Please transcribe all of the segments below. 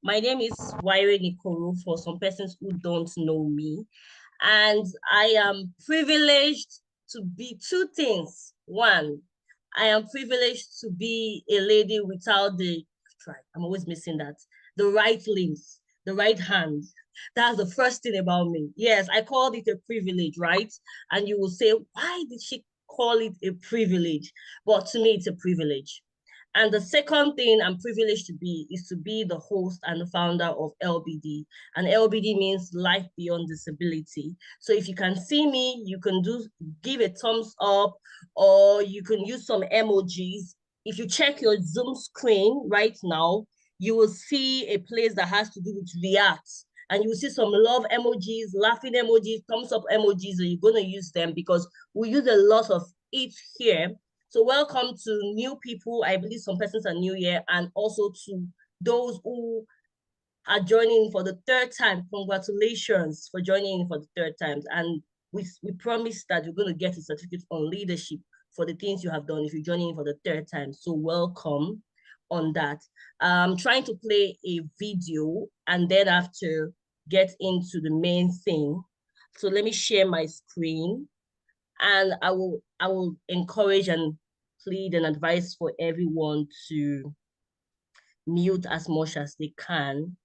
My name is Waire Nikoro for some persons who don't know me. And I am privileged to be two things. One, I am privileged to be a lady without I'm always missing that, the right limbs, the right hand. That's the first thing about me. Yes, I called it a privilege, right? And you will say, why did she call it a privilege? But to me, it's a privilege. And the second thing I'm privileged to be is to be the host and the founder of LBD. And LBD means Life Beyond Disability. So if you can see me, you can give a thumbs up, or you can use some emojis. If you check your Zoom screen right now, you will see a place that has to do with react. And you will see some love emojis, laughing emojis, thumbs up emojis, and you're going to use them because we use a lot of it here. So welcome to new people. I believe some persons are new here, and also to those who are joining for the third time. Congratulations for joining in for the third time. And we promise that you're going to get a certificate on leadership for the things you have done if you're joining in for the third time. So welcome on that. I'm trying to play a video and then I have to get into the main thing. So let me share my screen, and I will encourage and plead and advise for everyone to mute as much as they can.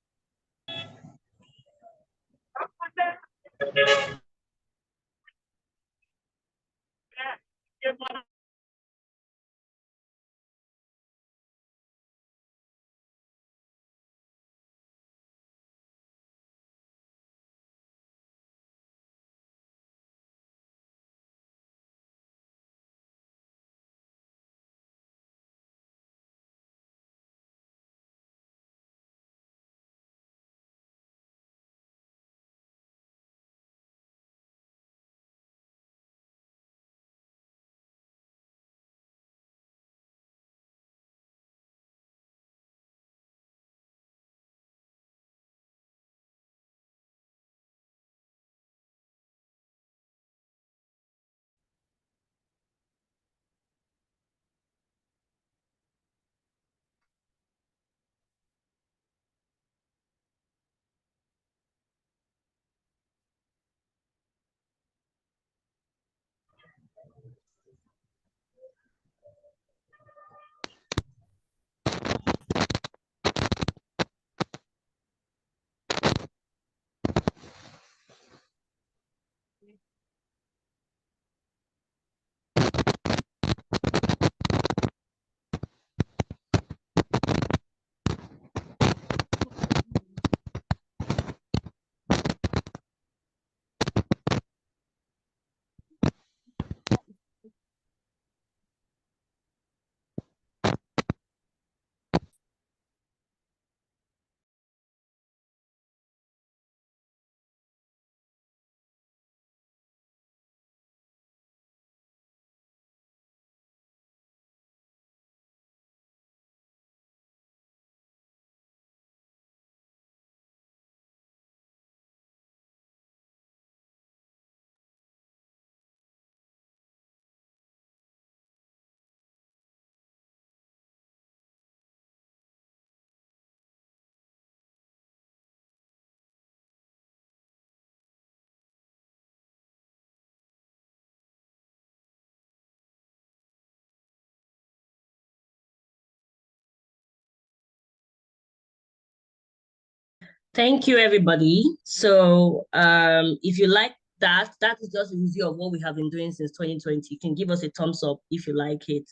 Thank you, everybody. So if you like that, that is just a review of what we have been doing since 2020. You can give us a thumbs up if you like it.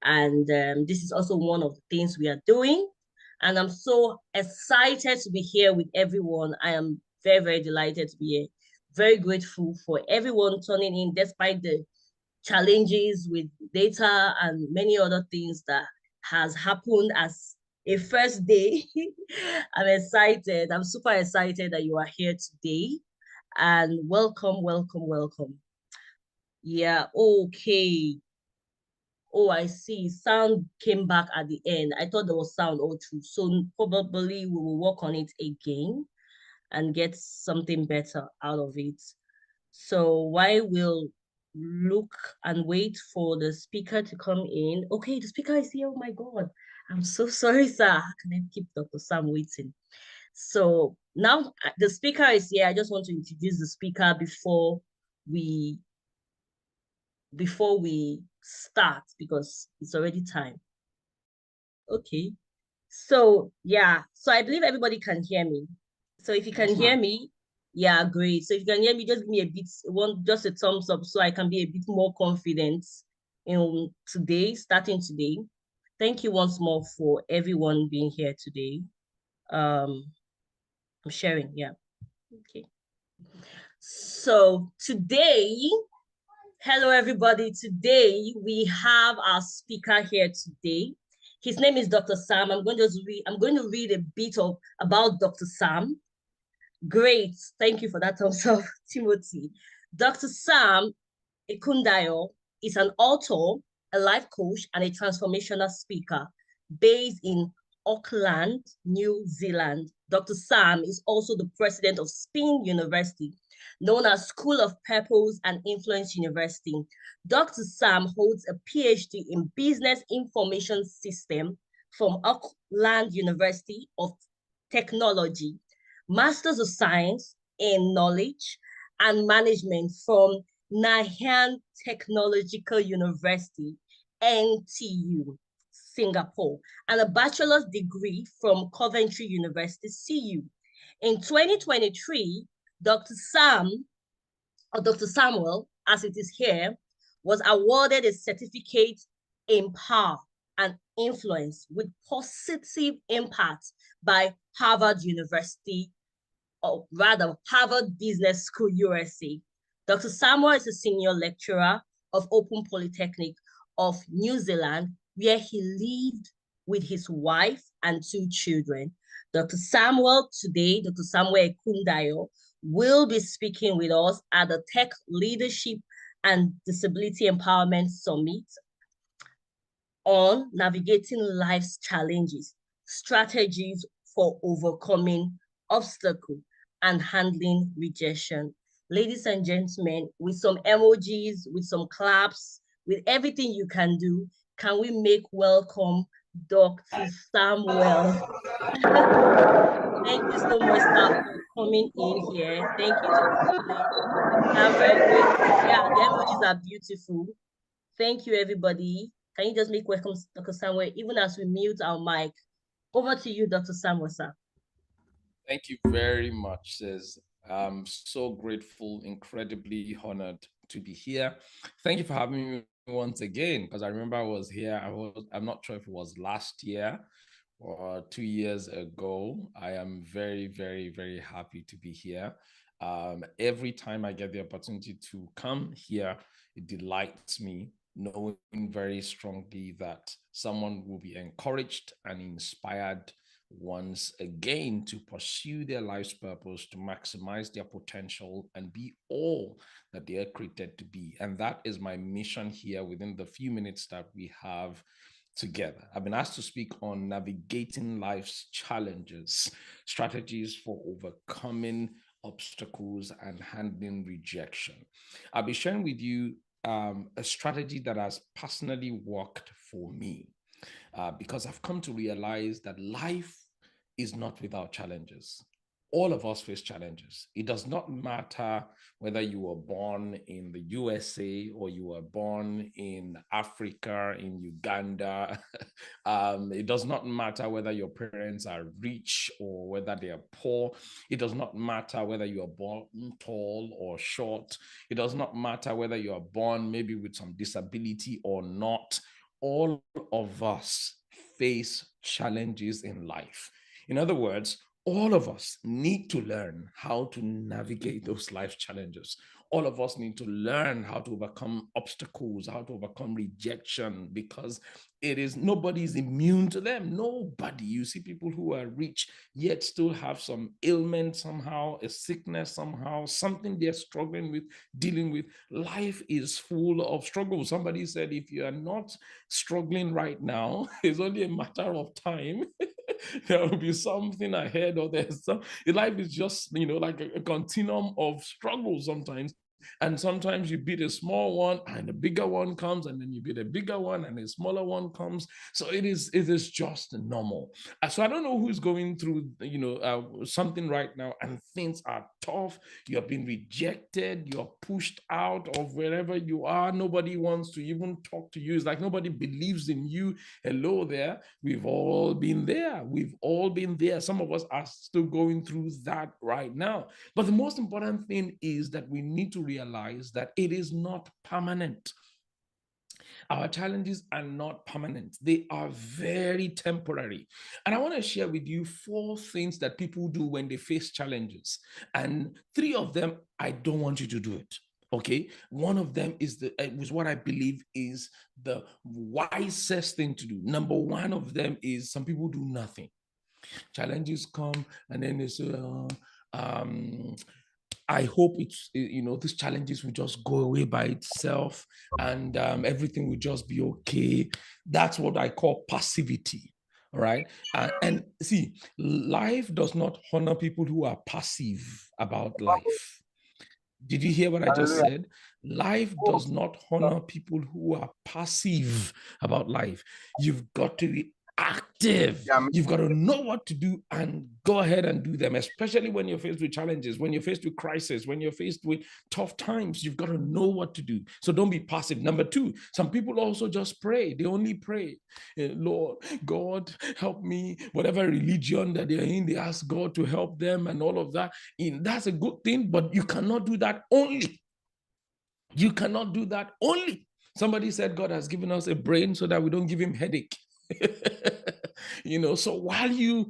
And this is also one of the things we are doing. And I'm so excited to be here with everyone. I am very, very delighted to be here. Very grateful for everyone turning in despite the challenges with data and many other things that has happened as a first day. I'm excited. I'm super excited that you are here today. And welcome, welcome, welcome. Yeah, okay. Oh, I see. Sound came back at the end. I thought there was sound all through. So probably we will work on it again and get something better out of it. So while we'll look and wait for the speaker to come in. Okay, the speaker is here. Oh my God. I'm so sorry, sir. How can I keep Dr. Sam waiting? So now the speaker is here. I just want to introduce the speaker we before we start because it's already time. Okay. So yeah, so I believe everybody can hear me. So if you can Yes, hear ma'am. me, yeah, great. So if you can hear me, just give me a bit, just a thumbs up so I can be a bit more confident in today, starting today. Thank you once more for everyone being here today. Um, I'm sharing, yeah. Okay. So today, hello everybody. Today we have our speaker here today. His name is Dr. Sam. I'm going to read a bit of about Dr. Sam. Great. Thank you for that thumbs up, Timothy. Dr. Sam Ekundayo is an author, a life coach, and a transformational speaker based in Auckland, New Zealand. Dr. Sam is also the president of Spin University, known as School of Purpose and Influence University. Dr. Sam holds a PhD in Business Information System from Auckland University of Technology, Masters of Science in Knowledge and Management from Nanyang Technological University, NTU, Singapore, and a bachelor's degree from Coventry University, CU. In 2023, Dr. Sam, or Dr. Samuel, as it is here, was awarded a certificate in power and influence with positive impact by Harvard University, or rather Harvard Business School, USA. Dr. Samuel is a senior lecturer of Open Polytechnic of New Zealand, where he lived with his wife and two children. Dr. Samuel today, Dr. Samuel Ekundayo, will be speaking with us at the Tech Leadership and Disability Empowerment Summit on navigating life's challenges, strategies for overcoming obstacles, and handling rejection. Ladies and gentlemen, with some emojis, with some claps, with everything you can do, can we make welcome Dr. Samuel? Thank you so much, sir, for coming in here. Thank you. It's a privilege. I'm very grateful. Yeah, the emojis are beautiful. Thank you, everybody. Can you just make welcome, Dr. Samuel, even as we mute our mic? Over to you, Dr. Samuel, sir. Thank you very much, sis. I'm so grateful, incredibly honored to be here. Thank you for having me once again, because I remember I was here. I'm not sure if it was last year or 2 years ago. I am very, very, very happy to be here. Every time I get the opportunity to come here, it delights me, knowing very strongly that someone will be encouraged and inspired once again to pursue their life's purpose, to maximize their potential and be all that they are created to be. And that is my mission here within the few minutes that we have together. I've been asked to speak on navigating life's challenges, strategies for overcoming obstacles and handling rejection. I'll be sharing with you a strategy that has personally worked for me. Because I've come to realize that life is not without challenges. All of us face challenges. It does not matter whether you were born in the USA or you were born in Africa, in Uganda. It does not matter whether your parents are rich or whether they are poor. It does not matter whether you are born tall or short. It does not matter whether you are born maybe with some disability or not. All of us face challenges in life. In other words, all of us need to learn how to navigate those life challenges. All of us need to learn how to overcome obstacles, how to overcome rejection, because nobody is immune to them. Nobody. You see people who are rich yet still have some ailment somehow, a sickness somehow, something they're struggling with, dealing with. Life is full of struggles. Somebody said, if you are not struggling right now, it's only a matter of time. There will be something ahead, or life is just, like a continuum of struggles sometimes. And sometimes you beat a small one and a bigger one comes, and then you beat a bigger one and a smaller one comes. So it is just normal. So I don't know who's going through, something right now and things are tough. You're being rejected. You're pushed out of wherever you are. Nobody wants to even talk to you. It's like nobody believes in you. Hello there. We've all been there. We've all been there. Some of us are still going through that right now. But the most important thing is that we need to realize that it is not permanent. Our challenges are not permanent. They are very temporary. And I want to share with you 4 things that people do when they face challenges. And 3 of them, I don't want you to do it. Okay. One of them is what I believe is the wisest thing to do. Number 1 of them is some people do nothing. Challenges come and then they say, I hope these challenges will just go away by itself and everything will just be okay. That's what I call passivity. All right. And see, life does not honor people who are passive about life. Did you hear what I just said? Life does not honor people who are passive about life. You've got to be active. You've got to know what to do and go ahead and do them, especially when you're faced with challenges, when you're faced with crisis, when you're faced with tough times. You've got to know what to do. So don't be passive. Number 2, some people also just pray. They only pray. Lord, God, help me. Whatever religion that they're in, they ask God to help them and all of that. That's a good thing, but you cannot do that only. You cannot do that only. Somebody said God has given us a brain so that we don't give him headache. So while you're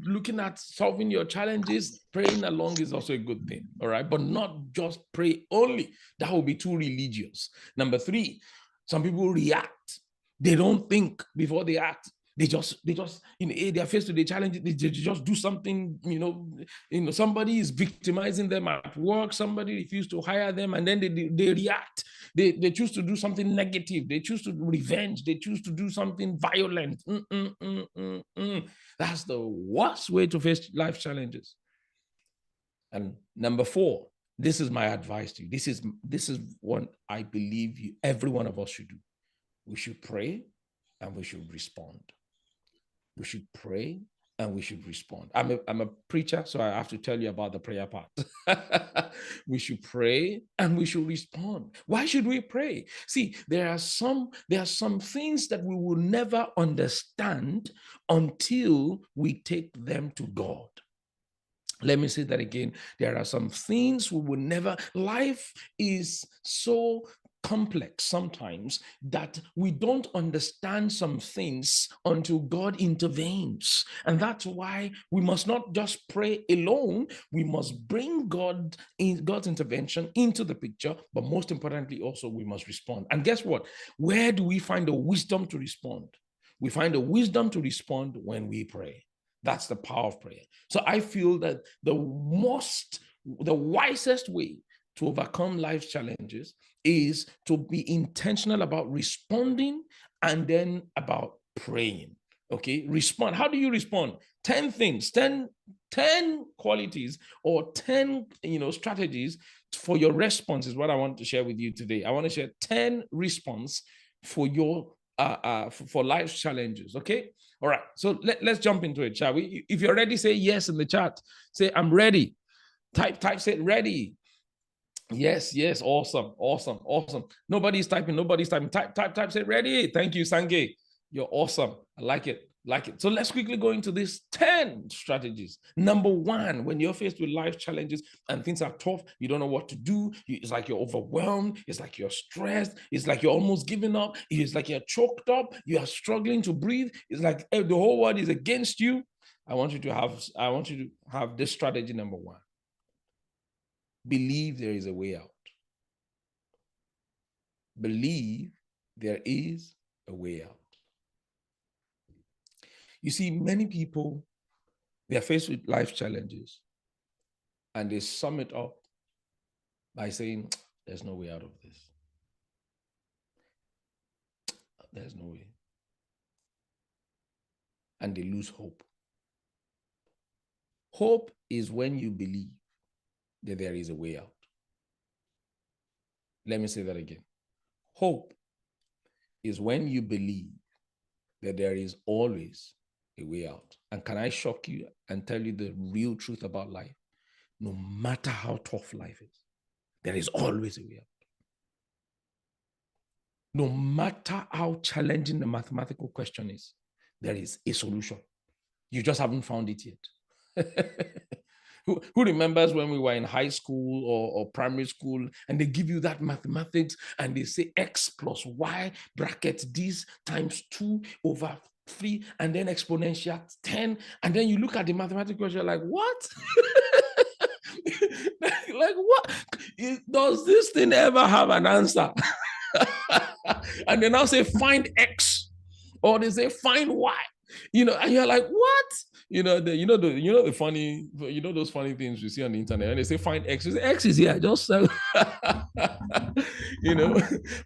looking at solving your challenges, praying along is also a good thing. All right, but not just pray only. That will be too religious. Number 3, some people react. They don't think before they act. They just they're faced with a challenge. They just do something. Somebody is victimizing them at work. Somebody refused to hire them, and then they react. They choose to do something negative. They choose to revenge. They choose to do something violent. That's the worst way to face life challenges. And number 4, this is my advice to you. This is what I believe every one of us should do. We should pray and we should respond. We should pray and we should respond. I'm a preacher, so I have to tell you about the prayer part. We should pray and we should respond. Why should we pray? See, there are some things that we will never understand until we take them to God. Let me say that again. There are some things we will never. Life is so complex sometimes that we don't understand some things until God intervenes. And that's why we must not just pray alone. We must bring God's intervention into the picture, but most importantly, also we must respond. And guess what? Where do we find the wisdom to respond? We find the wisdom to respond when we pray. That's the power of prayer. So I feel that the wisest way to overcome life's challenges is to be intentional about responding and then about praying. Okay, respond. How do you respond? 10 things, 10 qualities or 10 strategies for your response is what I want to share with you today. I want to share 10 response for your for life's challenges. Okay. All right. So let's jump into it, shall we? If you're ready, say yes in the chat. Say I'm ready. Type say ready. Yes. Awesome. Nobody's typing. Type, say ready. Thank you, Sange. You're awesome. I like it. So let's quickly go into these 10 strategies. Number 1, when you're faced with life challenges and things are tough, you don't know what to do. It's like you're overwhelmed. It's like you're stressed. It's like you're almost giving up. It's like you're choked up. You are struggling to breathe. It's like the whole world is against you. I want you to have this strategy. Number 1. Believe there is a way out. Believe there is a way out. You see, many people, they are faced with life challenges and they sum it up by saying, there's no way out of this. There's no way. And they lose hope. Hope is when you believe. that there is a way out. Let me say that again. Hope is when you believe that there is always a way out. And can I shock you and tell you the real truth about life? No matter how tough life is, there is always a way out. No matter how challenging the mathematical question is, there is a solution. You just haven't found it yet. Who remembers when we were in high school or primary school and they give you that mathematics and they say x plus y bracket this times 2 over 3 and then exponential 10, and then you look at the mathematical question like, what? Like, what? Does this thing ever have an answer? And they now say find x, or they say find y, and you're like, what? The funny, those funny things you see on the internet, and they say find x. Say, x is here, just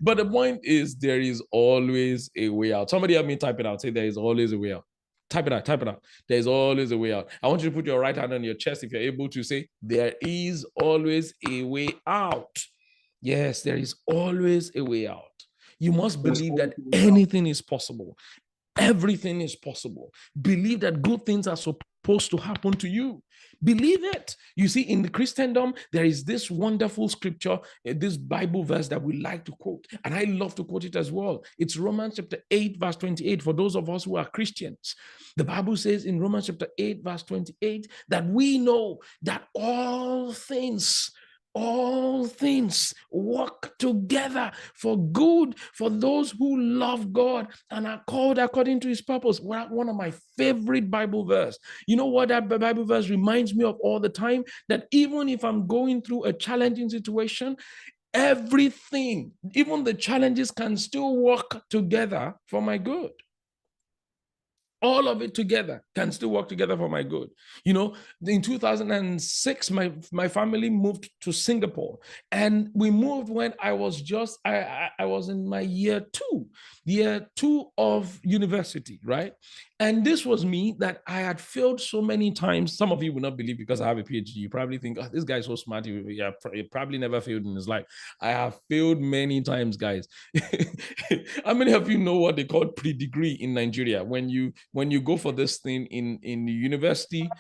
But the point is, there is always a way out. Somebody help me type it out. Say there is always a way out. Type it out. There's always a way out. I want you to put your right hand on your chest if you're able to. Say there is always a way out. Yes, there is always a way out. You must believe that anything is possible. Everything is possible. Believe that good things are supposed to happen to you. Believe it. You see, in the Christendom, there is this wonderful scripture, this Bible verse that we like to quote, and I love to quote it as well. It's Romans chapter 8, verse 28, for those of us who are Christians. The Bible says in Romans chapter 8, verse 28, that we know that all things work together for good for those who love God and are called according to his purpose. One of my favorite Bible verse. You know what that Bible verse reminds me of all the time? That even if I'm going through a challenging situation, everything, even the challenges, can still work together for my good. All of it together can still work together for my good. In 2006, my family moved to Singapore, and we moved when I was I was in my year two of university, right? And this was me that I had failed so many times. Some of you will not believe because I have a PhD. You probably think, oh, this guy's so smart. He probably never failed in his life. I have failed many times, guys. How many of you know what they call pre-degree in Nigeria? When you go for this thing in the university,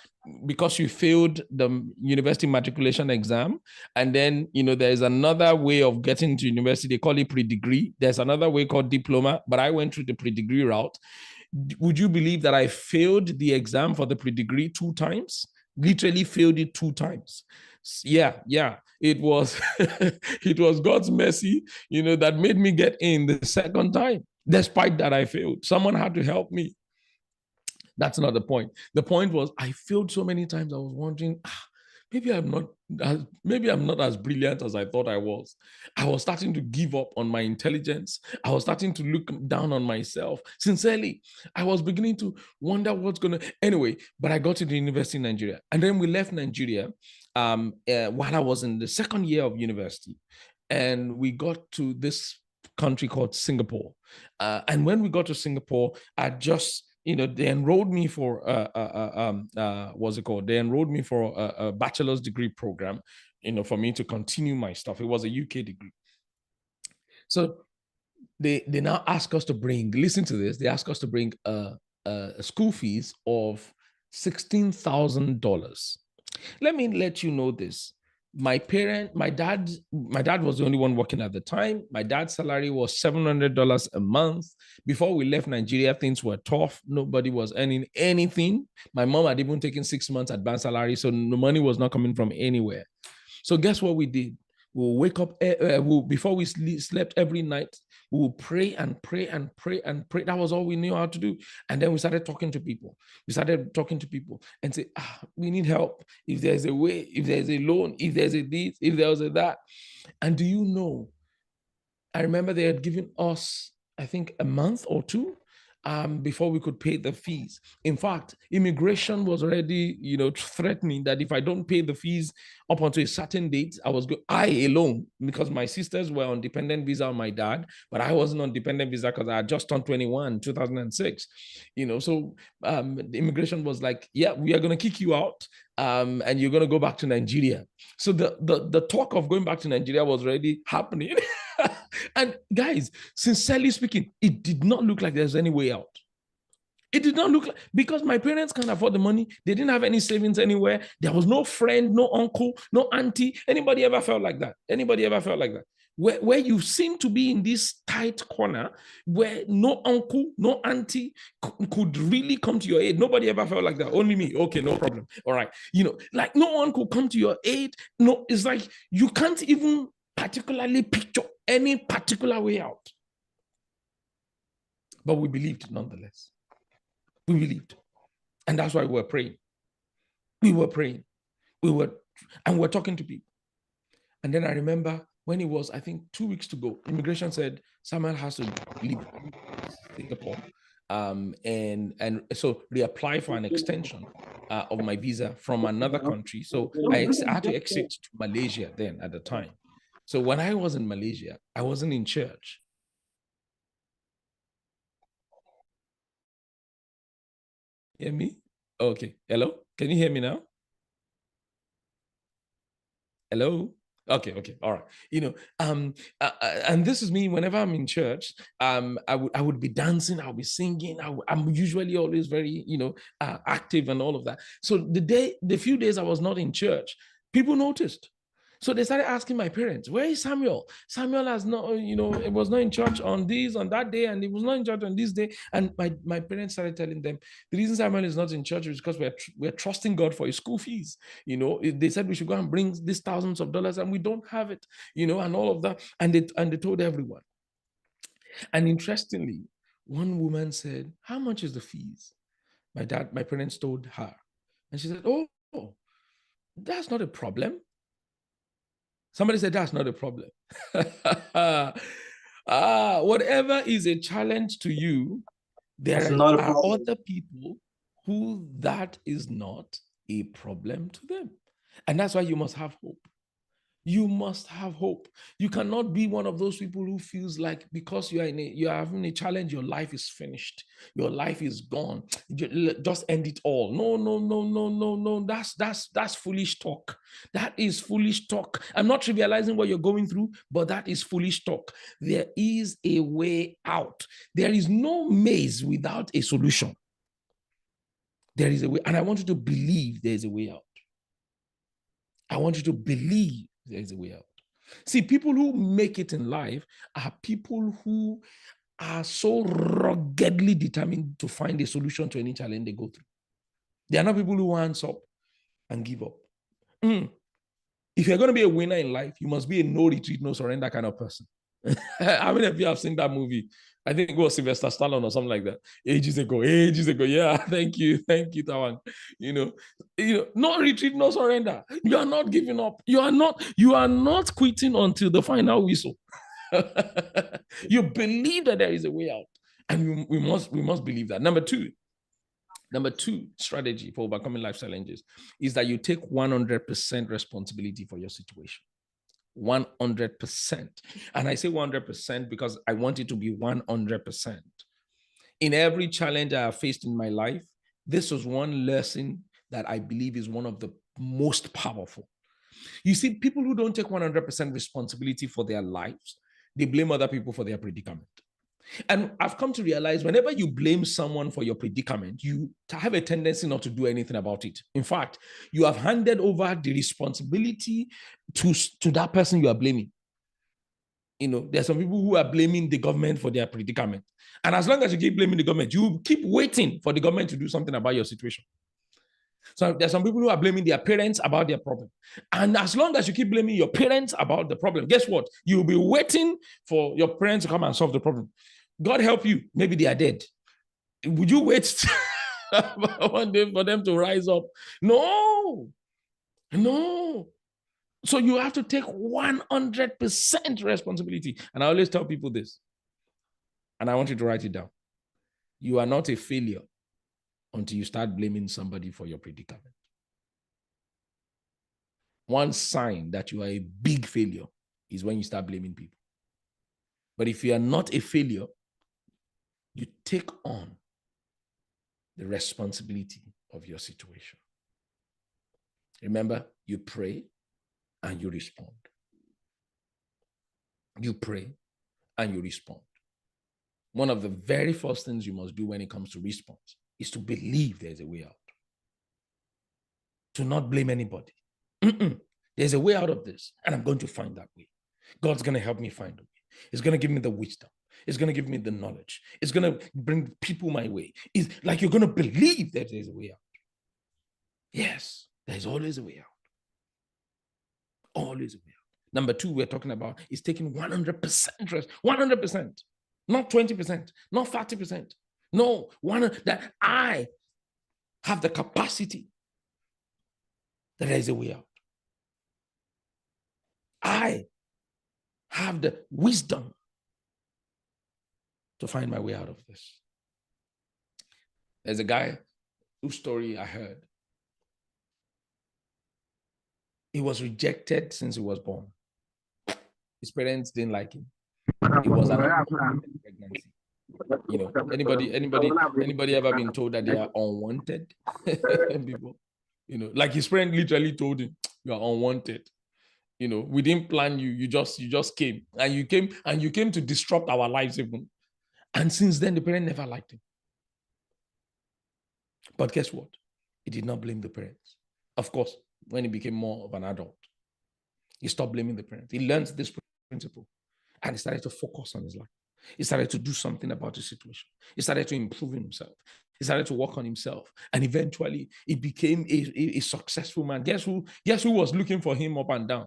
because you failed the university matriculation exam, and then there's another way of getting to university. They call it pre-degree. There's another way called diploma, but I went through the pre-degree route. Would you believe that I failed the exam for the pre-degree 2 times? Literally failed it 2 times. Yeah. It was it was God's mercy, that made me get in the second time. Despite that, I failed. Someone had to help me. That's not the point. The point was I failed so many times. I was wondering, maybe I'm not as brilliant as I thought I was. I was starting to give up on my intelligence. I was starting to look down on myself. Sincerely, I was beginning to wonder what's going to... Anyway, but I got to the university in Nigeria. And then we left Nigeria while I was in the second year of university. And we got to this country called Singapore. And when we got to Singapore, I just... they enrolled me for what's it called? They enrolled me for a bachelor's degree program, for me to continue my stuff. It was a UK degree. So they now ask us to bring, listen to this, they ask us to bring a school fees of $16,000. Let me let you know this. My dad was the only one working at the time. My dad's salary was $700 a month. Before we left Nigeria, things were tough. Nobody was earning anything. My mom had even taken 6 months advance salary, so the money was not coming from anywhere. So guess what we did? We'll wake up, before we slept every night, we will pray and pray and pray and pray. That was all we knew how to do. And then we started talking to people. And say, we need help. If there's a way, if there's a loan, if there's a this, if there's a that. And do you know, I remember they had given us, I think, a month or 2. before we could pay the fees. In fact, immigration was already, threatening that if I don't pay the fees up until a certain date, I alone, because my sisters were on dependent visa on my dad, but I wasn't on dependent visa because I had just turned 21, 2006. So the immigration was like, yeah, we are going to kick you out, and you're going to go back to Nigeria. So the talk of going back to Nigeria was already happening. And guys, sincerely speaking, it did not look like there's any way out. It did not look like, because my parents can't afford the money. They didn't have any savings anywhere. There was no friend, no uncle, no auntie. Anybody ever felt like that? Anybody ever felt like that? Where you seem to be in this tight corner where no uncle, no auntie could really come to your aid. Nobody ever felt like that. Only me. Okay, no problem. All right. Like no one could come to your aid. No, it's like you can't even particularly picture any particular way out. But we believed nonetheless. We believed. And that's why we were praying. We were praying. And we're talking to people. And then I remember when it was, I think, 2 weeks to go, immigration said Samuel has to leave Singapore. And so reapply for an extension of my visa from another country. So I had to exit to Malaysia then at the time. So when I was in Malaysia, I wasn't in church. Hear me? Okay. Hello? Can you hear me now? Hello? Okay, all right. And this is me whenever I'm in church. I would be dancing, I'll be singing. I'm usually always very, active and all of that. So the few days I was not in church, people noticed. So they started asking my parents, where is Samuel? Samuel has not, it was not in church on that day, and it was not in church on this day. And my parents started telling them, the reason Samuel is not in church is because we're trusting God for his school fees. They said we should go and bring these thousands of dollars, and we don't have it, and all of that. And they told everyone. And interestingly, one woman said, how much is the fees? My parents told her. And she said, oh, that's not a problem. Somebody said, that's not a problem. Whatever is a challenge to you, there are other people who that is not a problem to them. And that's why you must have hope. You must have hope. You cannot be one of those people who feels like because you are having a challenge, your life is finished. Your life is gone. Just end it all. No. That's foolish talk. That is foolish talk. I'm not trivializing what you're going through, but that is foolish talk. There is a way out. There is no maze without a solution. There is a way, and I want you to believe there is a way out. I want you to believe there is a way out. See, people who make it in life are people who are so ruggedly determined to find a solution to any challenge they go through. They are not people who hands up and give up. If you're going to be a winner in life, you must be a no retreat, no surrender kind of person. How many of you have seen that movie? I think it was Sylvester Stallone or something like that. Ages ago. Yeah, thank you, Tawan. No retreat, no surrender. You are not giving up. You are not quitting until the final whistle. You believe that there is a way out, and we must believe that. Number two strategy for overcoming life challenges is that you take 100% responsibility for your situation. 100%. And I say 100% because I want it to be 100%. In every challenge I have faced in my life, this was one lesson that I believe is one of the most powerful. You see, people who don't take 100% responsibility for their lives, they blame other people for their predicament. And I've come to realize whenever you blame someone for your predicament, you have a tendency not to do anything about it. In fact, you have handed over the responsibility to that person you are blaming. There's some people who are blaming the government for their predicament. And as long as you keep blaming the government, you keep waiting for the government to do something about your situation. So there's some people who are blaming their parents about their problem. And as long as you keep blaming your parents about the problem, guess what? You'll be waiting for your parents to come and solve the problem. God help you. Maybe they are dead. Would you wait one day for them to rise up? No. So you have to take 100% responsibility. And I always tell people this, and I want you to write it down. You are not a failure until you start blaming somebody for your predicament. One sign that you are a big failure is when you start blaming people. But if you are not a failure, you take on the responsibility of your situation. Remember, you pray and you respond. You pray and you respond. One of the very first things you must do when it comes to response is to believe there's a way out. To not blame anybody. There's a way out of this, and I'm going to find that way. God's going to help me find a way. He's going to give me the wisdom. It's going to give me the knowledge. It's going to bring people my way. It's like you're going to believe that there's a way out. Yes, there's always a way out. Always a way out. Number two, we're talking about is taking 100% risk. 100%. Not 20%, not 30%. No, that I have the capacity that there is a way out. I have the wisdom to find my way out of this. There's a guy whose story I heard. He was rejected since he was born. His parents didn't like him. He was an unwanted pregnancy. You know, anybody ever been told that they are unwanted? People, you know, like his parents literally told him, "You are unwanted." You know, we didn't plan you. You just came, and you came to disrupt our lives even. And since then, the parent never liked him. But guess what? He did not blame the parents. Of course, when he became more of an adult, he stopped blaming the parents. He learned this principle, and he started to focus on his life. He started to do something about the situation. He started to improve himself. He started to work on himself. And eventually, he became a successful man. Guess who was looking for him up and down?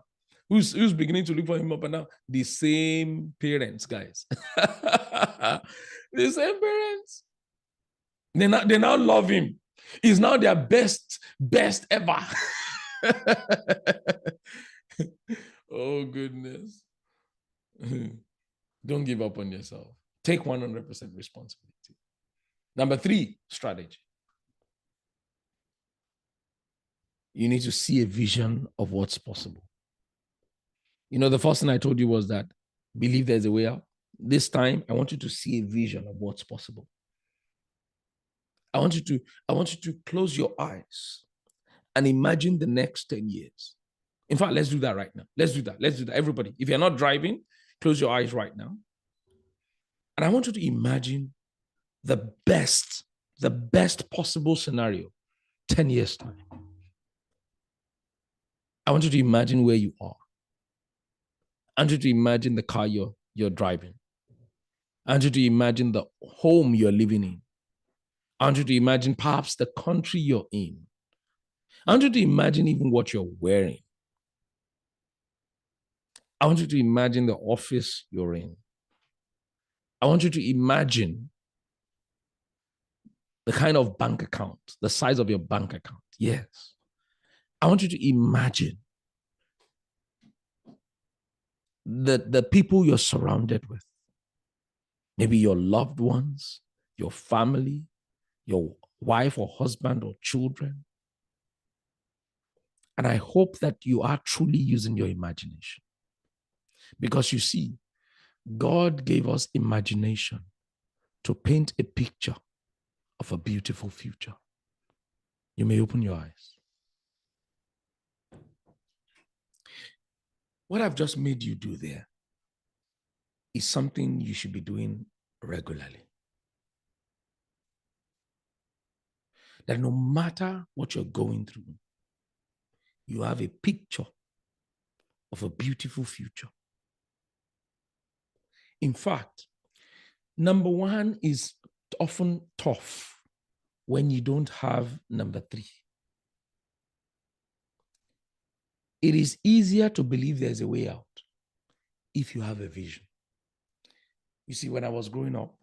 Who's beginning to look for him up and down? The same parents, guys. The same parents. They now love him. He's now their best ever. Oh, goodness. Don't give up on yourself. Take 100% responsibility. Number three, strategy. You need to see a vision of what's possible. You know, the first thing I told you was that believe there's a way out. This time, I want you to see a vision of what's possible. I want you to close your eyes and imagine the next 10 years. In fact, let's do that right now. Let's do that. Everybody, if you're not driving, close your eyes right now. And I want you to imagine the best possible scenario 10 years time. I want you to imagine where you are. I want you to imagine the car you're driving. I want you to imagine the home you're living in. I want you to imagine perhaps the country you're in. I want you to imagine even what you're wearing. I want you to imagine the office you're in. I want you to imagine the kind of bank account, the size of your bank account. Yes. I want you to imagine the people you're surrounded with. Maybe your loved ones, your family, your wife or husband or children. And I hope that you are truly using your imagination. Because you see, God gave us imagination to paint a picture of a beautiful future. You may open your eyes. What I've just made you do there is something you should be doing regularly. That no matter what you're going through, you have a picture of a beautiful future. In fact, number one is often tough when you don't have number three. It is easier to believe there's a way out if you have a vision. You see, when I was growing up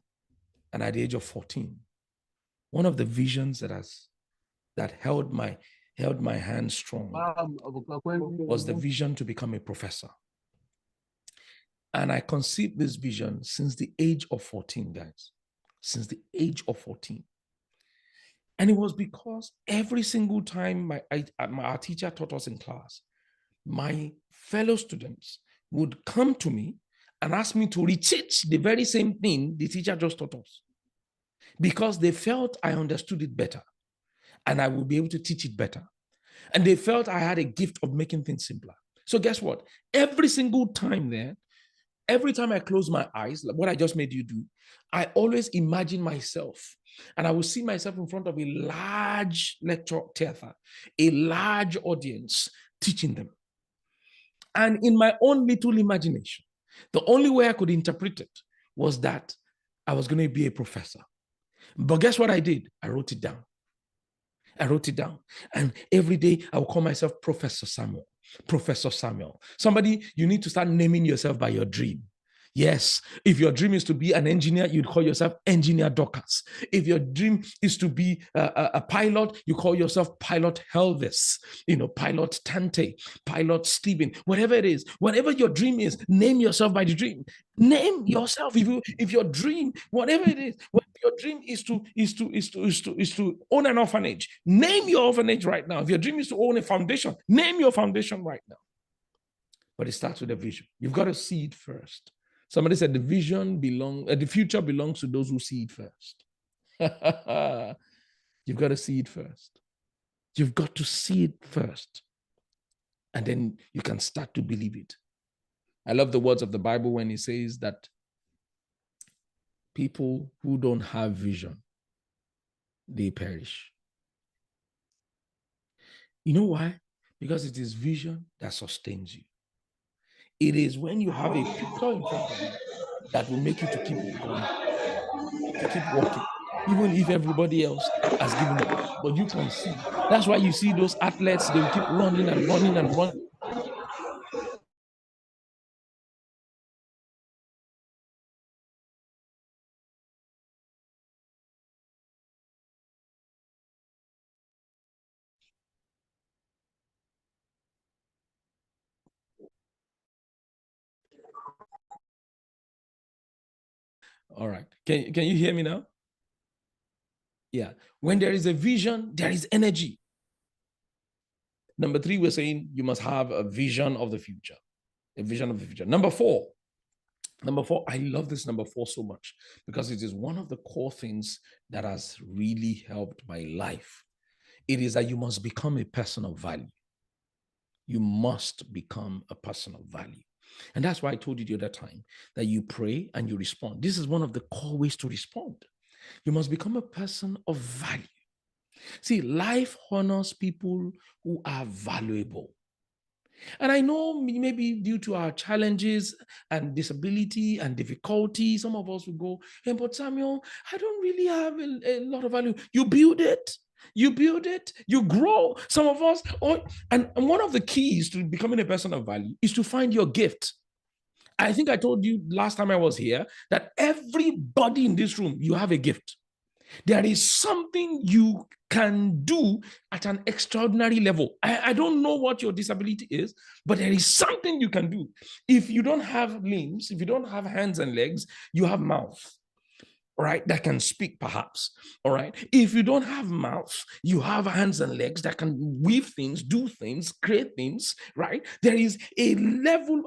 and at the age of 14, one of the visions that held my hand strong was the vision to become a professor. And I conceived this vision since the age of 14, guys. since the age of 14. And it was because every single time our teacher taught us in class, my fellow students would come to me and ask me to reteach the very same thing the teacher just taught us, because they felt I understood it better and I would be able to teach it better. And they felt I had a gift of making things simpler. So guess what? Every single time there, every time I close my eyes, like what I just made you do, I always imagine myself, and I will see myself in front of a large lecture theater, a large audience, teaching them. And in my own little imagination, the only way I could interpret it was that I was going to be a professor. But guess what I did? I wrote it down. I wrote it down. And every day I will call myself Professor Samuel. Professor Samuel. Somebody, you need to start naming yourself by your dream. Yes, if your dream is to be an engineer, you'd call yourself Engineer Dorcas. If your dream is to be a pilot, you call yourself Pilot Helvis, Pilot Tante, Pilot Stephen, whatever it is, whatever your dream is, name yourself by the dream. Name yourself. If your dream, whatever it is, what your dream is to own an orphanage, name your orphanage right now. If your dream is to own a foundation, name your foundation right now. But it starts with a vision. You've got to see it first. Somebody said the future belongs to those who see it first. You've got to see it first. You've got to see it first. And then you can start to believe it. I love the words of the Bible when it says that people who don't have vision, they perish. You know why? Because it is vision that sustains you. It is when you have a picture in front of you that will make you to keep going, to keep walking, even if everybody else has given up. But you can see. That's why you see those athletes, they will keep running and running and running. All right. Can you hear me now? Yeah. When there is a vision, there is energy. Number 3, we're saying you must have a vision of the future. A vision of the future. Number 4, I love this number 4 so much because it is one of the core things that has really helped my life. It is that you must become a person of value. You must become a person of value. And that's why I told you the other time that you pray and you respond. This is one of the core ways to respond. You must become a person of value. See, life honors people who are valuable. And I know maybe due to our challenges and disability and difficulty, some of us will go, hey, but Samuel, I don't really have a lot of value. You build it. You build it, you grow. Some of us, and one of the keys to becoming a person of value is to find your gift. I think I told you last time I was here that everybody in this room, you have a gift. There is something you can do at an extraordinary level. I don't know what your disability is, but there is something you can do. If you don't have limbs, if you don't have hands and legs, you have mouth. Right, that can speak perhaps. All right. If you don't have mouth, you have hands and legs that can weave things, do things, create things, right? There is a level,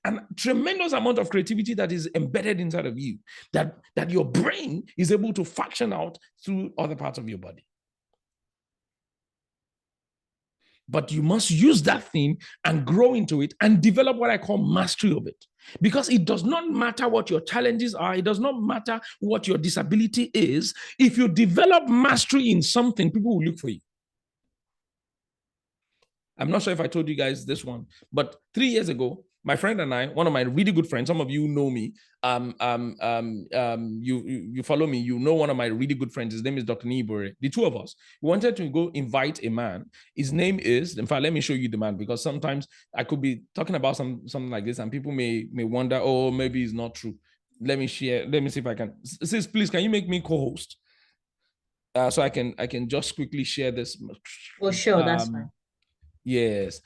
and tremendous amount of creativity that is embedded inside of you that your brain is able to function out through other parts of your body. But you must use that thing and grow into it and develop what I call mastery of it. Because it does not matter what your challenges are. It does not matter what your disability is. If you develop mastery in something, people will look for you. I'm not sure if I told you guys this one, but 3 years ago, my friend and I, one of my really good friends, some of you know me, you follow me, you know one of my really good friends, his name is Dr. Nibore. The two of us, we wanted to go invite a man. His name is, in fact, let me show you the man, because sometimes I could be talking about something like this and people may wonder, oh, maybe it's not true. Let me share, let me see if I can. Sis, please, can you make me co-host? So I can just quickly share this. Oh, sure, that's fine. Yes,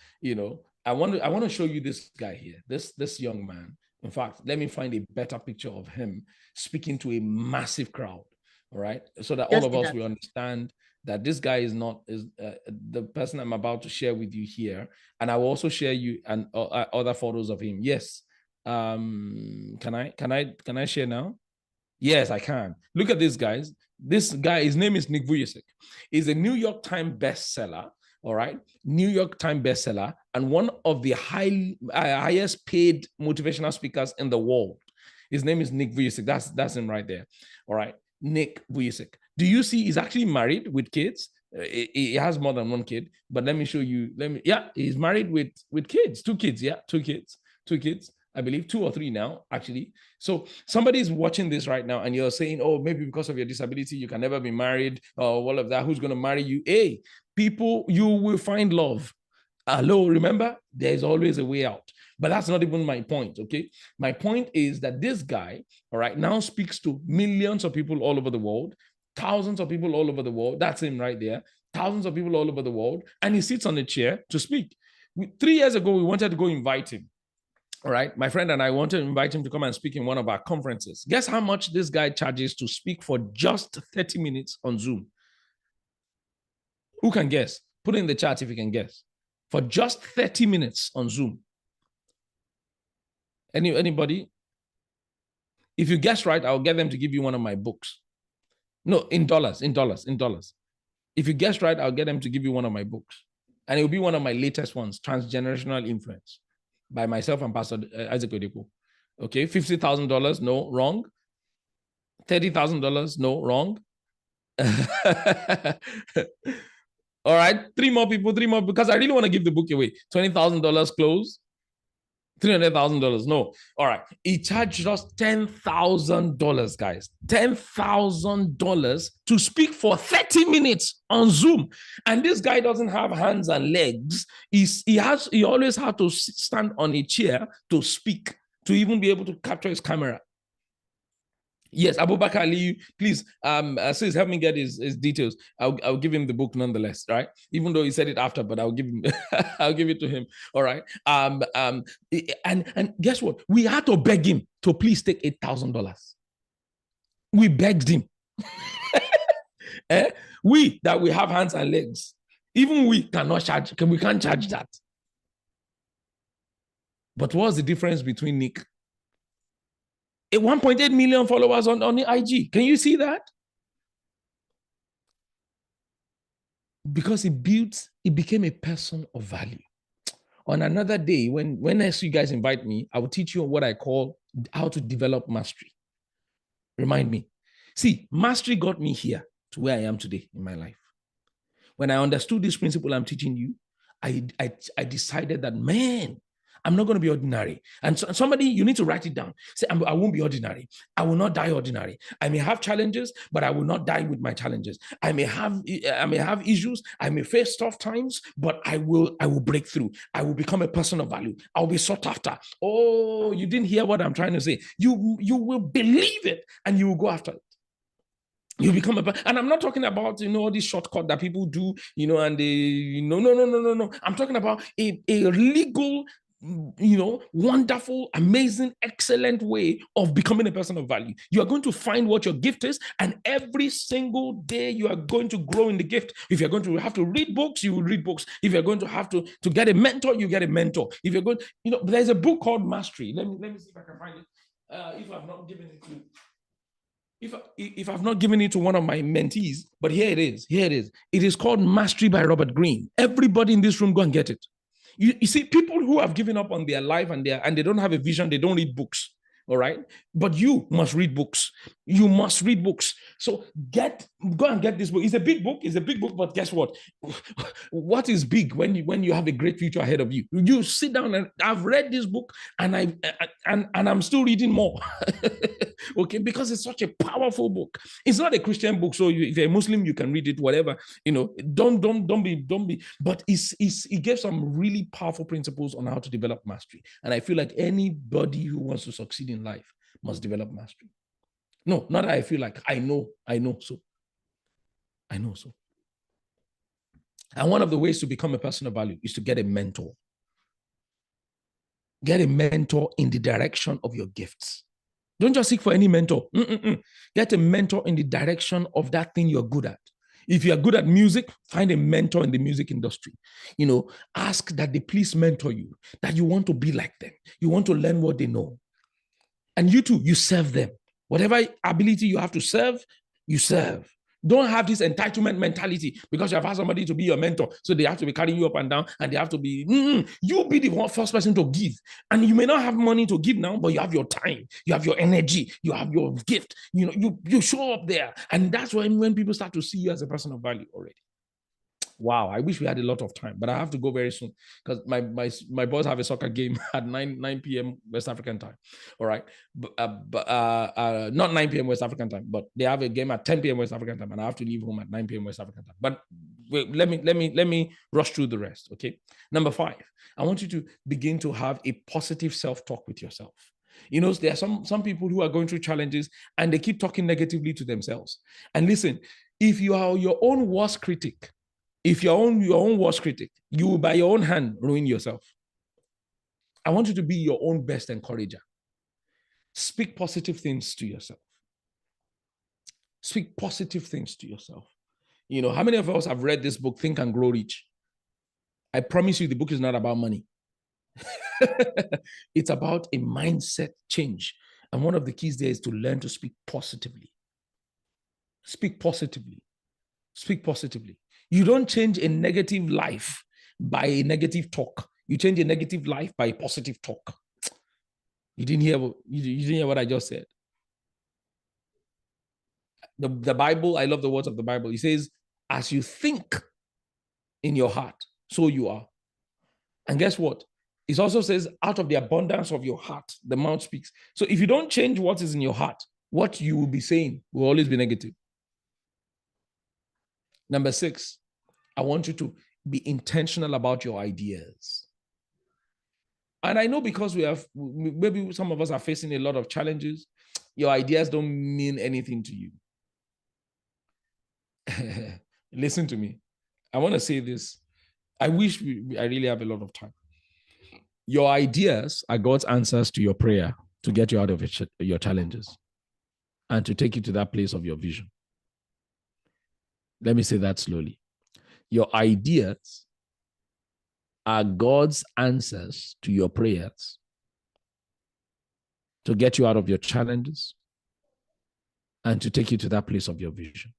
I want to show you this guy here, this young man. In fact, let me find a better picture of him speaking to a massive crowd. All right. So that all Just of us will understand that this guy is not the person I'm about to share with you here. And I will also share you and other photos of him. Yes. Can I share now? Yes, I can. Look at this, guys. This guy, his name is Nick Vujicic. He's a New York Times bestseller. All right, New York Times bestseller, and one of the highest paid motivational speakers in the world. His name is Nick Vujicic. That's him right there. All right, Nick Vujicic. Do you see? He's actually married with kids. He has more than one kid. But let me show you. Yeah, he's married with kids. Two kids. Yeah, two kids. I believe 2 or 3 now, actually. So somebody is watching this right now and you're saying, oh, maybe because of your disability, you can never be married or all of that. Who's going to marry you? Hey, people, you will find love. Hello, remember, there's always a way out. But that's not even my point, okay? My point is that this guy, all right, now speaks to millions of people all over the world, thousands of people all over the world. That's him right there. Thousands of people all over the world. And he sits on a chair to speak. 3 years ago, we wanted to go invite him. All right, my friend and I wanted to invite him to come and speak in one of our conferences. Guess how much this guy charges to speak for just 30 minutes on Zoom? Who can guess? Put it in the chat if you can guess. For just 30 minutes on Zoom. Anybody? If you guess right, I'll get them to give you one of my books. No, in dollars. If you guess right, I'll get them to give you one of my books. And it will be one of my latest ones, Transgenerational Influence, by myself and Pastor Isaac Odepo. Okay, $50,000, no, wrong. $30,000, no, wrong. All right, 3 more people, because I really want to give the book away. $20,000 close. $300,000, no. All right, he charged us $10,000, guys. $10,000 to speak for 30 minutes on Zoom. And this guy doesn't have hands and legs. He always had to stand on a chair to speak, to even be able to capture his camera. Yes, Abubakar Ali, please, sis, help me get his details. I'll give him the book nonetheless, right? Even though he said it after, but I'll give him, I'll give it to him. All right. And guess what? We had to beg him to please take $8,000. We begged him. We that we have hands and legs, even we cannot charge. We can't charge that. But what's the difference between Nick? 1.8 million followers on the IG. Can you see that? Because it became a person of value. On another day, when next you guys invite me, I will teach you what I call how to develop mastery. Remind me. See, mastery got me here to where I am today in my life. When I understood this principle I'm teaching you, I decided that, man, I'm not going to be ordinary. And so, somebody, you need to write it down. Say, I won't be ordinary. I will not die ordinary. I may have challenges, but I will not die with my challenges. I may have issues. I may face tough times, but I will break through. I will become a person of value. I'll be sought after. Oh, you didn't hear what I'm trying to say. You will believe it and you will go after it. You become and I'm not talking about, all this shortcut that people do, and they, no. I'm talking about a legal, wonderful, amazing, excellent way of becoming a person of value. You are going to find what your gift is, and every single day you are going to grow in the gift. If you're going to have to read books, you will read books. If you're going to have to get a mentor, you get a mentor. If you're going, there's a book called Mastery. Let me see if I can find it. If I've not given it to if I've not given it to one of my mentees, but here it is. It is called Mastery by Robert Greene. Everybody in this room, go and get it. You see, people who have given up on their life and they don't have a vision, they don't read books. All right. But you must read books. You must read books. So go and get this book. It's a big book. But guess what? What is big when you have a great future ahead of you? You sit down, and I've read this book and I'm still reading more. Okay, because it's such a powerful book. It's not a Christian book, so if you're a Muslim, you can read it, whatever. Don't be. But it gives some really powerful principles on how to develop mastery. And I feel like anybody who wants to succeed in life must develop mastery. No, not that I feel like I know so. And one of the ways to become a person of value is to get a mentor. Get a mentor in the direction of your gifts. Don't just seek for any mentor. Get a mentor in the direction of that thing you're good at. If you're good at music, find a mentor in the music industry. Ask that they please mentor you, that you want to be like them. You want to learn what they know. And you too, you serve them. Whatever ability you have to serve, you serve. Don't have this entitlement mentality because you have asked somebody to be your mentor. So they have to be carrying you up and down and they have to be, you be the first person to give. And you may not have money to give now, but you have your time, you have your energy, you have your gift. You show up there. And that's when people start to see you as a person of value already. Wow, I wish we had a lot of time, but I have to go very soon because my boys have a soccer game at 9 p.m. West African time. All right, not 9 p.m. West African time, but they have a game at 10 p.m. West African time, and I have to leave home at 9 p.m. West African time. But wait, let me rush through the rest. Okay, number 5, I want you to begin to have a positive self-talk with yourself. There are some people who are going through challenges and they keep talking negatively to themselves. And listen, if you are your own worst critic, if you're your own worst critic, you will by your own hand ruin yourself. I want you to be your own best encourager. Speak positive things to yourself. Speak positive things to yourself. How many of us have read this book, Think and Grow Rich? I promise you the book is not about money. It's about a mindset change. And one of the keys there is to learn to speak positively. Speak positively. Speak positively. You don't change a negative life by a negative talk. You change a negative life by a positive talk. You didn't hear what I just said. The Bible, I love the words of the Bible. It says, as you think in your heart, so you are. And guess what? It also says, out of the abundance of your heart, the mouth speaks. So if you don't change what is in your heart, what you will be saying will always be negative. Number 6, I want you to be intentional about your ideas. And I know because maybe some of us are facing a lot of challenges, your ideas don't mean anything to you. Listen to me. I want to say this. I wish I really have a lot of time. Your ideas are God's answers to your prayer to get you out of your challenges and to take you to that place of your vision. Let me say that slowly. Your ideas are God's answers to your prayers to get you out of your challenges and to take you to that place of your vision.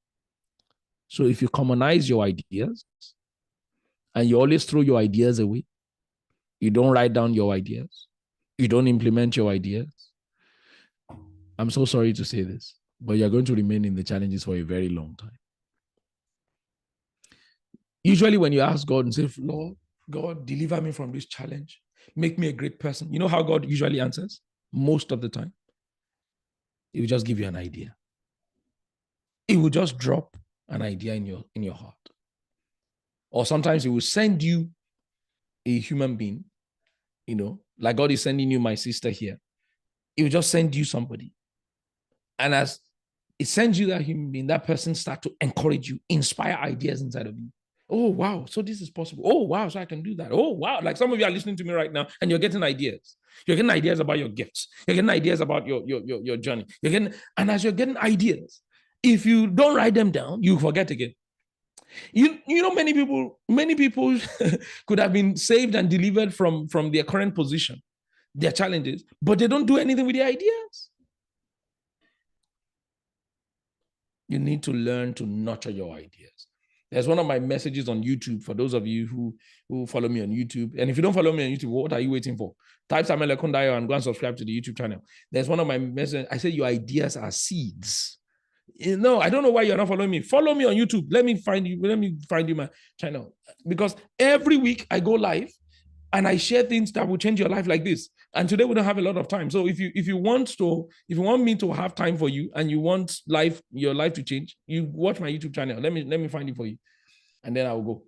So if you commonize your ideas and you always throw your ideas away, you don't write down your ideas, you don't implement your ideas, I'm so sorry to say this, but you're going to remain in the challenges for a very long time. Usually when you ask God and say, Lord, God, deliver me from this challenge, make me a great person, you know how God usually answers? Most of the time, He will just give you an idea. He will just drop an idea in your heart. Or sometimes He will send you a human being, like God is sending you my sister here. He will just send you somebody. And as He sends you that human being, that person starts to encourage you, inspire ideas inside of you. Oh, wow, so this is possible. Oh, wow, so I can do that. Oh, wow. Like some of you are listening to me right now and you're getting ideas. You're getting ideas about your gifts. You're getting ideas about your journey. And as you're getting ideas, if you don't write them down, you forget again. Many people could have been saved and delivered from their current position, their challenges, but they don't do anything with their ideas. You need to learn to nurture your ideas. There's one of my messages on YouTube for those of you who follow me on YouTube. And if you don't follow me on YouTube, what are you waiting for? Type Samuel Ekundayo and go and subscribe to the YouTube channel. There's one of my messages. I said your ideas are seeds. No, I don't know why you're not following me. Follow me on YouTube. Let me find you my channel. Because every week I go live and I share things that will change your life like this. And today we don't have a lot of time. So if you want me to have time for you and you want your life to change, you watch my YouTube channel. Let me find it for you. And then I will go.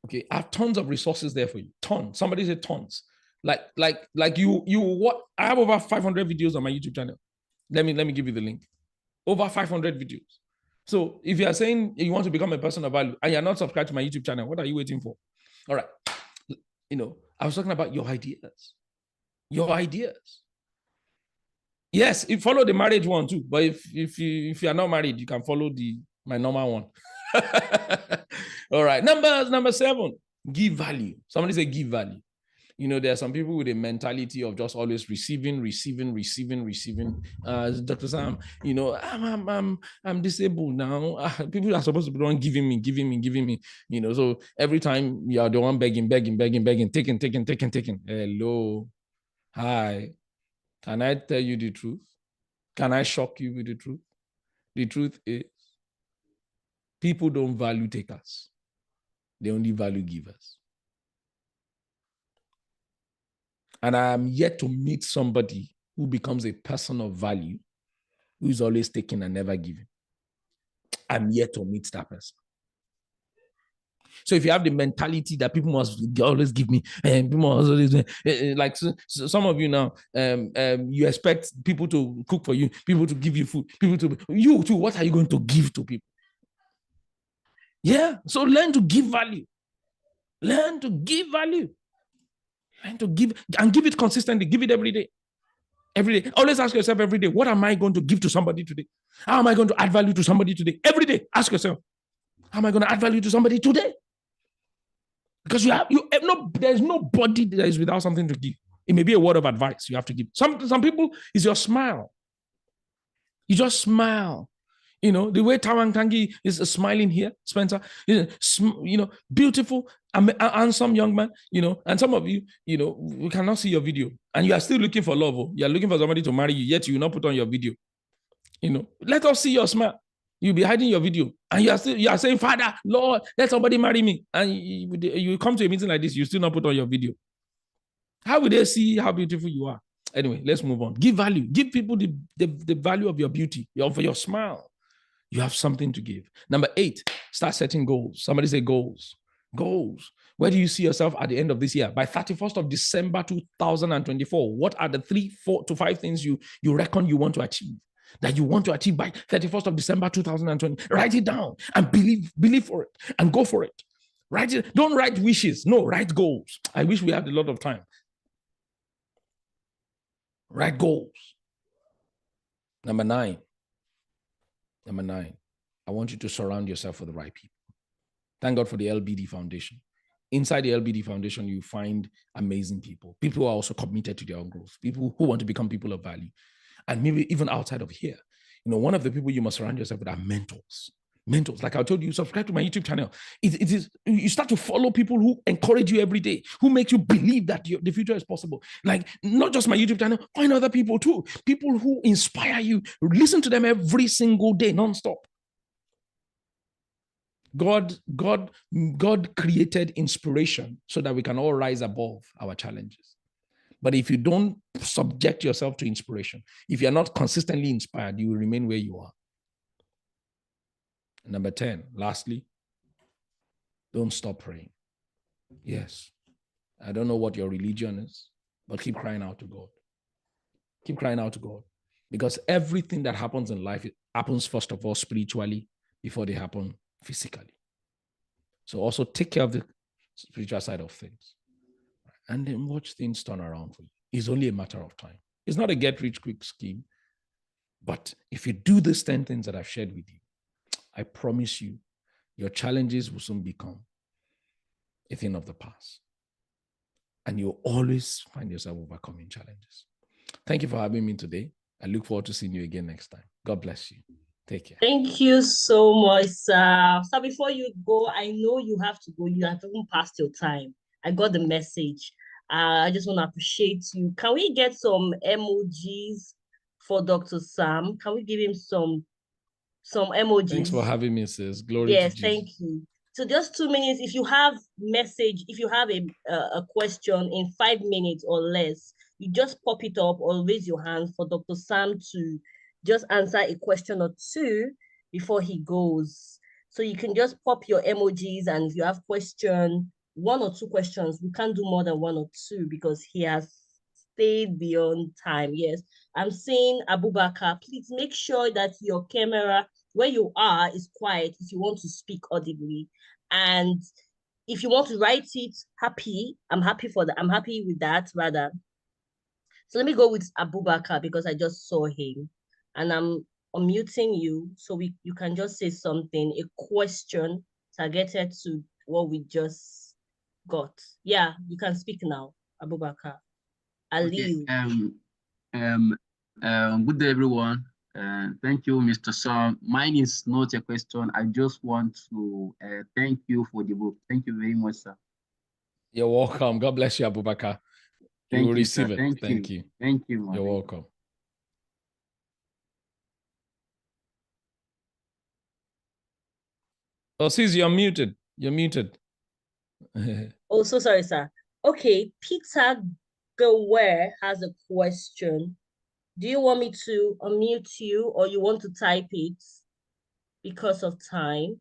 Okay, I have tons of resources there for you. Tons. Somebody said tons. Like you what I have over 500 videos on my YouTube channel. Let me give you the link. Over 500 videos. So if you are saying you want to become a person of value and you're not subscribed to my YouTube channel, what are you waiting for? All right. I was talking about your ideas. Your ideas. Yes, you follow the marriage one too. But if you are not married, you can follow my normal one. All right. Number 7, give value. Somebody say give value. You know, there are some people with a mentality of just always receiving. Dr. Sam, you know, I'm disabled now. People are supposed to be the one giving me. You know, so every time you are the one begging, taking. Hello, hi. Can I tell you the truth? Can I shock you with the truth? The truth is, people don't value takers. They only value givers. And I am yet to meet somebody who becomes a person of value, who is always taking and never giving. I'm yet to meet that person. So if you have the mentality that people must always give me, and people must always, like so some of you now, you expect people to cook for you, people to give you food, you too. What are you going to give to people? Yeah. So learn to give value. Learn to give value. Learn to give and give it consistently. Give it every day. Every day. Always ask yourself every day, what am I going to give to somebody today? How am I going to add value to somebody today? Every day, ask yourself, how am I going to add value to somebody today? Because there's nobody that is without something to give. It may be a word of advice you have to give. Some people is your smile. You just smile. You know, the way Tawan Tangi is smiling here, Spencer, you know, beautiful, handsome young man, you know, and some of you, you know, we cannot see your video and you are still looking for love. You're looking for somebody to marry you, yet you will not put on your video. You know, let us see your smile. You'll be hiding your video and you are saying, Father, Lord, let somebody marry me. And you come to a meeting like this, you still not put on your video. How will they see how beautiful you are? Anyway, let's move on. Give value. Give people the value of your beauty, of your smile. You have something to give. Number 8, start setting goals. Somebody say goals. Goals. Where do you see yourself at the end of this year? By 31st of December 2024, what are the 3, 4 to 5 things you reckon you want to achieve? That you want to achieve by 31st of December 2020. Write it down and believe for it and go for it. Write it. Don't write wishes. No, write goals. I wish we had a lot of time. Write goals. Number 9, I want you to surround yourself with the right people. Thank God for the LBD Foundation. Inside the LBD Foundation, you find amazing people. People who are also committed to their own growth. People who want to become people of value. And maybe even outside of here. You know, one of the people you must surround yourself with are mentors. Mentors. Like I told you, subscribe to my YouTube channel. It is, you start to follow people who encourage you every day, who make you believe that the future is possible. Like, not just my YouTube channel, find other people too. People who inspire you. Listen to them every single day, nonstop. God created inspiration so that we can all rise above our challenges. But if you don't subject yourself to inspiration, if you're not consistently inspired, you will remain where you are. Number 10, lastly, don't stop praying. Yes, I don't know what your religion is, but keep crying out to God. Keep crying out to God. Because everything that happens in life, it happens first of all spiritually before they happen physically. So also take care of the spiritual side of things. And then watch things turn around for you. It's only a matter of time. It's not a get-rich-quick scheme. But if you do these 10 things that I've shared with you, I promise you, your challenges will soon become a thing of the past. And you'll always find yourself overcoming challenges. Thank you for having me today. I look forward to seeing you again next time. God bless you. Take care. Thank you so much, sir. So before you go, I know you have to go. You have even passed your time. I got the message. I just want to appreciate you. Can we get some emojis for Dr. Sam? Can we give him some emojis? Thanks for having me, sis. Glory yes, to Jesus. Thank you. So just 2 minutes. If you have if you have a question in 5 minutes or less, you just pop it up or raise your hand for Dr. Sam to just answer a question or two before he goes. So you can just pop your emojis, and if you have question, 1 or 2 questions, we can't do more than 1 or 2 because he has stayed beyond time. Yes, I'm saying Abubakar, please make sure that your camera where you are is quiet if you want to speak audibly. And if you want to write it, I'm happy for that. I'm happy with that rather. So let me go with Abubakar because I just saw him, and I'm unmuting you so you can just say something, a question targeted to what we just got. Yeah, you can speak now, Abubakar. Okay. Aliu. Um, Good day, everyone. Thank you, Mr. Sam. Mine is not a question. I just want to thank you for the book. Thank you very much, sir. You're welcome. God bless you, Abubakar. You will Thank you, sir. receive it. Thank Thank you. you. Thank you, man. You're welcome. Oh, sis, you're muted. You're muted. Oh, so sorry, sir. Okay, Peter Gaware has a question. Do you want me to unmute you or you want to type it because of time?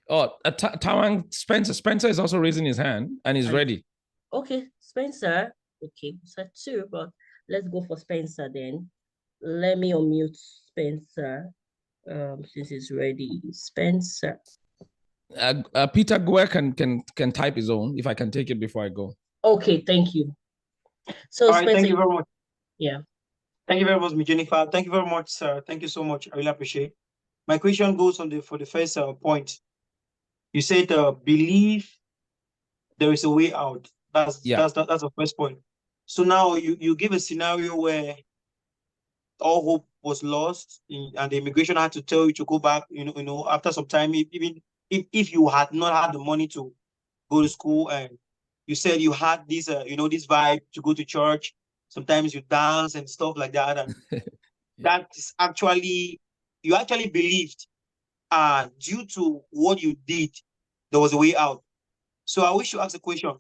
Oh, Tawang Spencer is also raising his hand and he's ready. Okay, Spencer. Okay, so two, but let's go for Spencer then. Let me unmute Spencer since he's ready. Spencer. Peter Guer can type his own if I can take it before I go. Okay, thank you. So all right, Spencer, thank you very much. Yeah. Thank you very much, Jennifer. Thank you very much, sir. Thank you so much. I really appreciate. My question goes on for the first point. You said believe there is a way out. That's the first point. So now you give a scenario where all hope was lost and the immigration had to tell you to go back, after some time, even if you had not had the money to go to school and you said you had this, this vibe to go to church. Sometimes you dance and stuff like that. And that is actually, you actually believed due to what you did, there was a way out. So I wish to ask a question.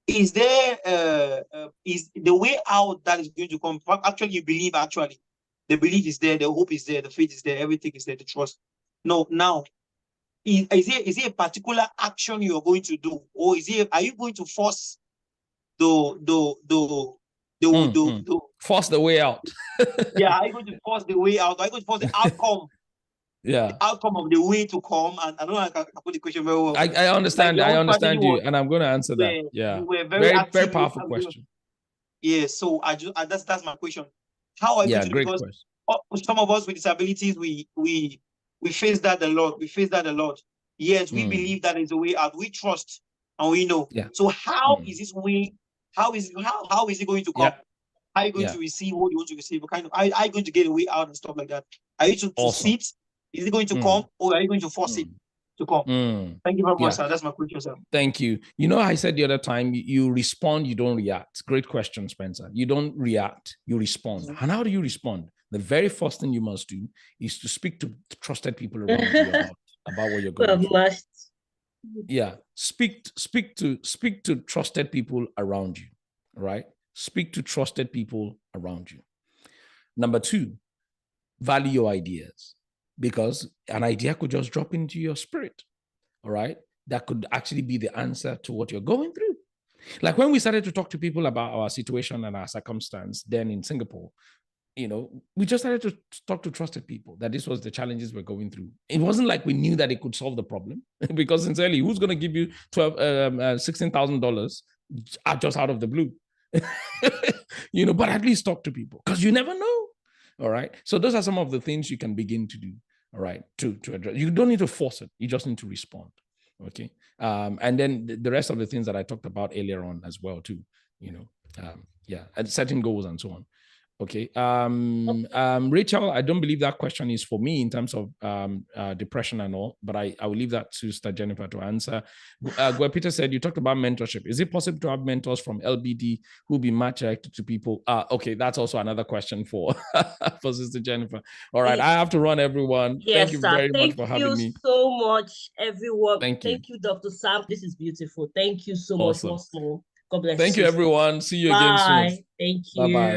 Is there is the way out that is going to come? Actually, you believe the belief is there, the hope is there, the faith is there, everything is there, the trust. No, now is it a particular action you are going to do, or are you going to force force the way out? Yeah, are you going to force the way out? Are you going to force the outcome? Yeah, the outcome of the way to come. And I don't know, I can put the question very well. I understand. I understand you, and I'm going to answer that. Yeah, you were very very powerful question. Yeah, so that's my question. How are you going to? Great Because question. some of us with disabilities, we face that a lot. We face that a lot. Yes, we believe that is a way out. We trust and we know. Yeah. So how is this way? How is it going to come? Yeah. How are you going to receive what you want to receive? What kind of, are you going to get a way out and stuff like that? Are you to sit? Is it going to come, or are you going to force it to come? Thank you very much, sir. That's my question, sir. Thank you. You know, I said the other time, you respond, you don't react. Great question, Spencer. You don't react, you respond. And how do you respond? The very first thing you must do is to speak to trusted people around you about what you're going through. Yeah, speak to trusted people around you, right? Speak to trusted people around you. Number two, value your ideas, because an idea could just drop into your spirit, all right? That could actually be the answer to what you're going through. Like when we started to talk to people about our situation and our circumstance then in Singapore, we just started to talk to trusted people that this was the challenges we're going through. It wasn't like we knew that it could solve the problem because sincerely, who's going to give you $16,000 just out of the blue? But at least talk to people because you never know. All right. So those are some of the things you can begin to do. All right. To address. You don't need to force it. You just need to respond. Okay. And then the rest of the things that I talked about earlier on as well too. And setting goals and so on. Okay. Rachel, I don't believe that question is for me in terms of depression and all, but I will leave that to Sister Jennifer to answer. Where Peter said, you talked about mentorship. Is it possible to have mentors from LBD who be matched to people? Okay, that's also another question for Sister Jennifer. All right, I have to run, everyone. Yes, thank you very much for having me. Thank you so much, everyone. Thank you. Thank you, Dr. Sam. This is beautiful. Thank you so much once more. God bless you. Thank you, everyone. See you again soon. Thank you. Bye-bye.